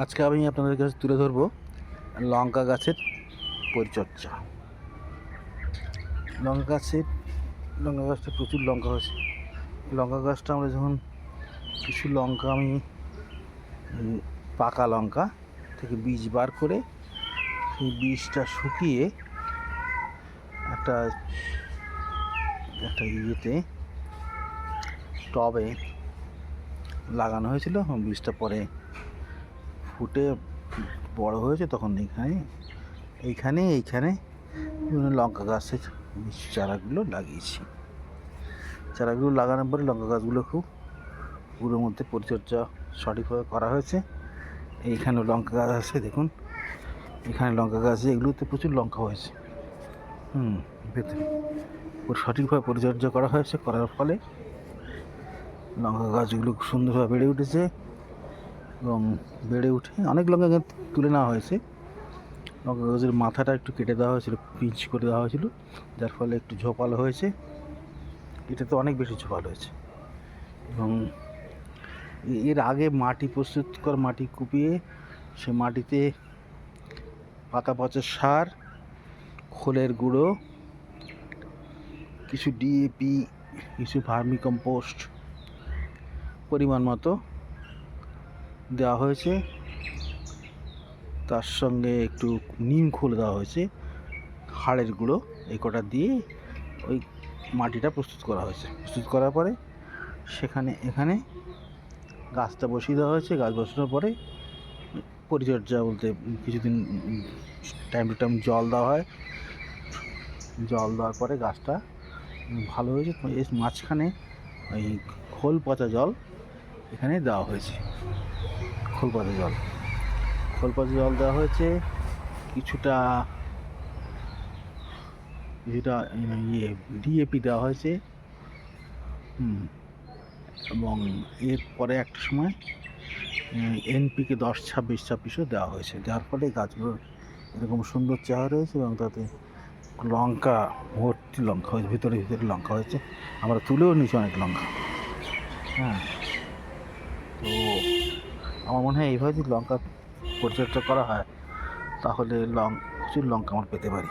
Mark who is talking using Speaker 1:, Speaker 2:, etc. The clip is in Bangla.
Speaker 1: আজকে আমি আপনাদের কাছে তুলে ধরবো লঙ্কা গাছের পরিচর্যা। লঙ্কা গাছটা প্রচুর লঙ্কা হয়েছে। লঙ্কা গাছটা আমরা যখন কিছু লঙ্কা আমি পাকা লঙ্কা থেকে বীজ বার করে সেই বীজটা শুকিয়ে একটা ইয়েতে টবে লাগানো হয়েছিল। বীজটা পরে ফুটে বড় হয়েছে, তখন এইখানে বিভিন্ন লঙ্কা গাছের চারাগুলো লাগিয়েছি। চারাগুলো লাগানোর পরে লঙ্কা গাছগুলো পুরোর মধ্যে পরিচর্যা সঠিকভাবে করা হয়েছে। এইখানে লঙ্কা গাছ আছে, দেখুন এখানে লঙ্কা গাছে এগুলোতে প্রচুর লঙ্কা হয়েছে। ভেতরে সঠিকভাবে পরিচর্যা করা হয়েছে, করার ফলে লঙ্কা গাছগুলো খুব সুন্দরভাবে বেড়ে উঠেছে এবং বেড়ে উঠে অনেক লঙ্কা তুলে নেওয়া হয়েছে। লঙ্কা গাছের মাথাটা একটু কেটে দেওয়া হয়েছিল, পিচ করে দেওয়া হয়েছিল, যার ফলে একটু ঝোপালো হয়েছে। এটা তো অনেক বেশি ঝোপালো হয়েছে। এবং এর আগে মাটি মাটি কুপিয়ে সে মাটিতে পাতা পচা সার, খোলের গুঁড়ো, কিছু ডিএপি, কিছু ভার্মি কম্পোস্ট পরিমাণ মতো দেওয়া হয়েছে। তার সঙ্গে একটু নিম খোল দেওয়া হয়েছে, হাড়ের গুঁড়ো, এই কটা দিয়ে ওই মাটিটা প্রস্তুত করা হয়েছে। প্রস্তুত করার পরে এখানে গাছটা বসিয়ে দেওয়া হয়েছে। গাছ বসানোর পরে পরিচর্যা বলতে কিছুদিন টাইম টু টাইম জল দেওয়া হয়। জল দেওয়ার পরে গাছটা ভালো হয়েছে। এর মাঝখানে ওই খোল পচা জল এখানে দেওয়া হয়েছে। খোল পচা জল দেওয়া হয়েছে। কিছুটা ডিএপি দেওয়া হয়েছে। এবং এরপরে একটা সময় এনপিকে 10-26-26ও দেওয়া হয়েছে। দেওয়ার ফলে গাছগুলোর এরকম সুন্দর চেহারা রয়েছে এবং তাতে লঙ্কা ভর্তি লঙ্কা হয়েছে, ভিতরে লঙ্কা হয়েছে। আমরা তুলেও নিয়েছি অনেক লঙ্কা। তো আমার মনে হয় এইভাবে যদি লঙ্কা পরিচর্যা করা হয় তাহলে প্রচুর লঙ্কা আমরা পেতে পারি।